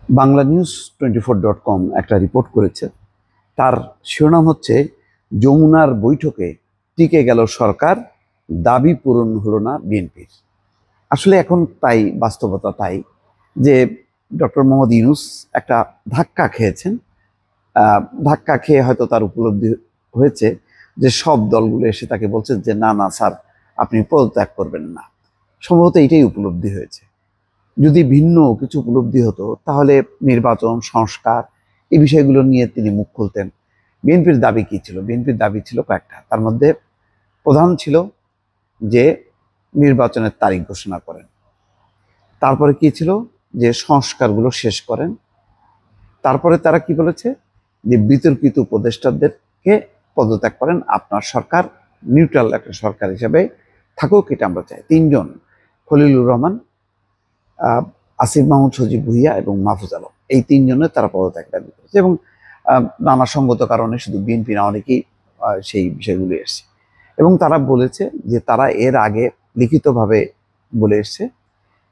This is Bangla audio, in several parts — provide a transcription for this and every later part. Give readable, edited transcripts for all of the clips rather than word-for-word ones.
বাংলানিউজ24.com একটা রিপোর্ট করেছে। তার শিরোনাম হচ্ছে যমুনার বৈঠকে টিকে গেল সরকার, দাবি পূরণ হলো না বিএনপির। আসলে এখন তাই, বাস্তবতা তাই যে ডক্টর মোহাম্মদ ইউনূস একটা ধাক্কা খেয়েছেন। ধাক্কা খেয়ে হয়তো তার উপলব্ধি হয়েছে যে সব দলগুলো এসে তাকে বলছে যে না না স্যার, আপনি পদত্যাগ করবেন না। সম্ভবত এটাই উপলব্ধি হয়েছে। যদি ভিন্ন কিছু উপলব্ধি হতো তাহলে নির্বাচন, সংস্কার, এই বিষয়গুলো নিয়ে তিনি মুখ খুলতেন। বিএনপির দাবি কি ছিল? বিএনপির দাবি ছিল কয়েকটা, তার মধ্যে প্রধান ছিল যে নির্বাচনের তারিখ ঘোষণা করেন। তারপরে কি ছিল? যে সংস্কারগুলো শেষ করেন। তারপরে তারা কি বলেছে? যে বিতর্কিত উপদেষ্টাদেরকে পদত্যাগ করেন, আপনার সরকার নিউট্রাল একটা সরকার হিসেবে থাকুক, এটা আমরা চাই। তিনজন, খলিলুর রহমান, আসিফ মাহমুদ সজীব ভুইয়া এবং মাহফুজ আলম, এই তিনজনের তারা পদত্যাগ দাবি করেছে। এবং নানা সঙ্গত কারণে শুধু বিএনপি না, অনেকেই সেই বিষয়গুলো এসছে। এবং তারা বলেছে যে তারা এর আগে লিখিতভাবে বলে এসছে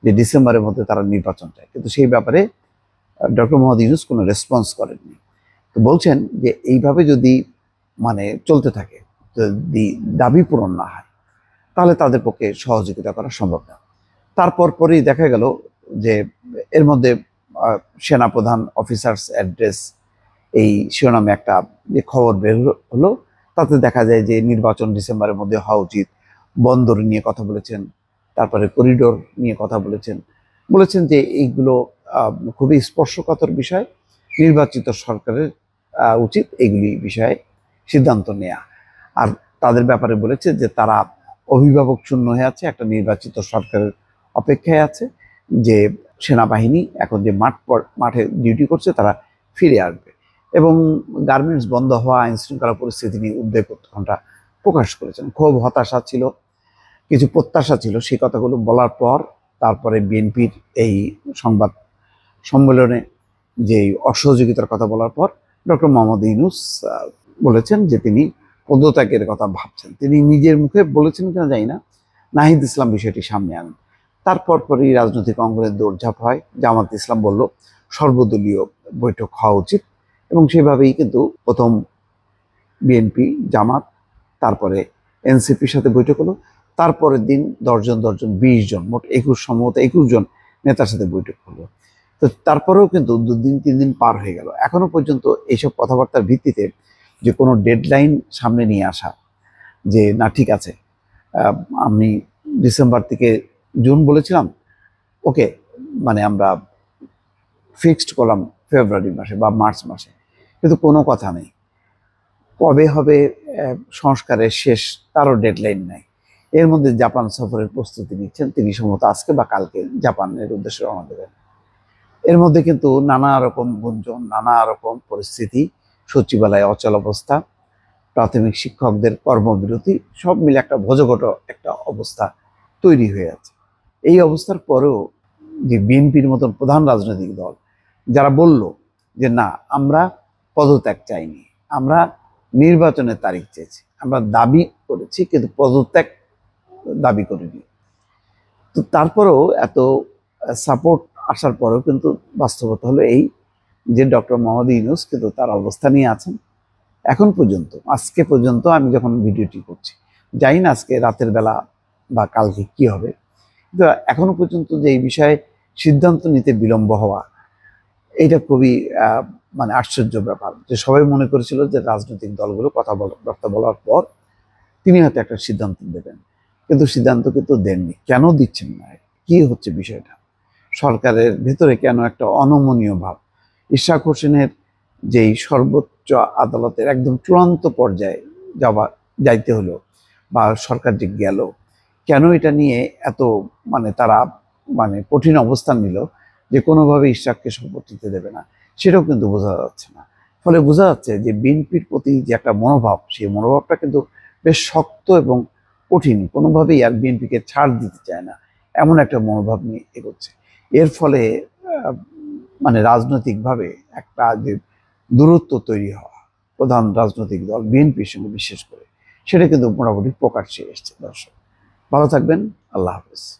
যে ডিসেম্বরের মধ্যে তারা নির্বাচন চায়, কিন্তু সেই ব্যাপারে ডক্টর মোহাম্মদ ইউনূস কোনো রেসপন্স করেননি। তো বলছেন যে এইভাবে যদি চলতে থাকে, যদি দাবি পূরণ না হয়, তাহলে তাদের পক্ষে সহযোগিতা করা সম্ভব না। তারপর পরেই দেখা গেল যে এর মধ্যে সেনাপ্রধান অফিসার্স অ্যাড্রেস, এই শিরোনামে একটা যে খবর বের হলো, তাতে দেখা যায় যে নির্বাচন ডিসেম্বরের মধ্যে হওয়া উচিত। বন্দর নিয়ে কথা বলেছেন, তারপরে করিডোর নিয়ে কথা বলেছেন যে এইগুলো খুবই স্পর্শকাতর বিষয়, নির্বাচিত সরকারের উচিত এইগুলি বিষয়ে সিদ্ধান্ত নেওয়া। আর তাদের ব্যাপারে বলেছে যে তারা অভিভাবক শূন্য হয়ে আছে, একটা নির্বাচিত সরকারের অপেক্ষায় আছে, যে সেনাবাহিনী এখন যে মাঠে ডিউটি করছে তারা ফিরে আসবে। এবং গার্মেন্টস বন্ধ হওয়া, আইন শৃঙ্খলা পরিস্থিতি নিয়ে উদ্বেগ উৎকণ্ঠা প্রকাশ করেছেন। খুব হতাশা ছিল, কিছু প্রত্যাশা ছিল। সেই কথাগুলো বলার পর তারপরে বিএনপির এই সংবাদ সম্মেলনে যে অসহযোগিতার কথা বলার পর ডক্টর মোহাম্মদ ইউনূস বলেছেন যে তিনি পদত্যাগের কথা ভাবছেন। তিনি নিজের মুখে বলেছেন কিনা জানি না, নাহিদ ইসলাম বিষয়টি সামনে আনেন। তারপর পরই রাজনৈতিক অঙ্গনের দৌড়ঝাঁপ হয়। জামাত ইসলাম বলল সর্বদলীয় বৈঠক হওয়া উচিত, এবং সেভাবেই কিন্তু প্রথম বিএনপি, জামাত, তারপরে এনসিপির সাথে বৈঠক হলো। তারপরের দিন 10 জন 20 জন, মোট 21 জন নেতার সাথে বৈঠক হলো। তো তারপরেও কিন্তু 2 দিন 3 দিন পার হয়ে গেল, এখনো পর্যন্ত এইসব কথাবার্তার ভিত্তিতে যে কোনো ডেডলাইন সামনে নিয়ে আসা, যে না ঠিক আছে, আমি ডিসেম্বর থেকে জুন বলেছিলাম, ওকে, আমরা ফিক্সড করলাম ফেব্রুয়ারি মাসে বা মার্চ মাসে, কিন্তু কোনো কথা নেই। কবে হবে সংস্কারের শেষ, তারও ডেডলাইন নাই। এর মধ্যে জাপান সফরের প্রস্তুতি নিচ্ছেন তিনি, সম্ভবত আজকে বা কালকে জাপানের উদ্দেশ্যে রওনা দেবেন। এর মধ্যে কিন্তু নানা রকম গুঞ্জন, নানা রকম পরিস্থিতি, সচিবালয়ে অচল অবস্থা, প্রাথমিক শিক্ষকদের কর্মবিরতি, সব মিলে একটা ভোজঘট একটা অবস্থা তৈরি হয়ে আছে। এই অবস্থার পরেও যে বিএনপির মতন প্রধান রাজনৈতিক দল যারা বলল যে না, আমরা পদত্যাগ চাইনি, আমরা নির্বাচনের তারিখ চেয়েছি, আমরা দাবি করেছি কিন্তু পদত্যাগ দাবি করিনি, তো তারপরেও এত সাপোর্ট আসার পরেও কিন্তু বাস্তবতা হলো এই যে ডক্টর মোহাম্মদ ইউনূস কিন্তু তার অবস্থা নিয়ে আছেন। এখন পর্যন্ত, আজকে পর্যন্ত আমি যখন ভিডিওটি করছি, জানি না আজকে রাতের বেলা বা কালকে কি হবে, কিন্তু এখনো পর্যন্ত যে এই বিষয়ে সিদ্ধান্ত নিতে বিলম্ব হওয়া, এটা খুবই আশ্চর্য ব্যাপার। যে সবাই মনে করেছিল যে রাজনৈতিক দলগুলো কথা বলার পর তিনি হয়তো একটা সিদ্ধান্ত দেবেন, কিন্তু সিদ্ধান্ত কিন্তু দেননি। কেন দিচ্ছেন না? কি হচ্ছে বিষয়টা? সরকারের ভেতরে কেন একটা অনমনীয় ভাব? ইশরাক হোসেনের যেই সর্বোচ্চ আদালতের একদম চূড়ান্ত পর্যায়ে যাইতে হলো, বা সরকার যে গেল, কেন এটা নিয়ে এত তারা কঠিন অবস্থান নিল যে কোনোভাবে ইশরাককে শপথ নিতে দেবে না, সেটাও কিন্তু বোঝা যাচ্ছে না। ফলে বোঝা যাচ্ছে যে বিএনপির প্রতি যে একটা মনোভাব, সেই মনোভাবটা কিন্তু বেশ শক্ত এবং কঠিন। কোনোভাবেই আর বিএনপিকে ছাড় দিতে চায় না, এমন একটা মনোভাব নিয়ে এগোচ্ছে। এর ফলে রাজনৈতিকভাবে একটা যে দূরত্ব তৈরি হওয়া প্রধান রাজনৈতিক দল বিএনপির সঙ্গে, বিশেষ করে, সেটা কিন্তু মোটামুটি প্রকাশ্যে এসছে। দর্শক, ভালো থাকবেন। আল্লাহ হাফেজ।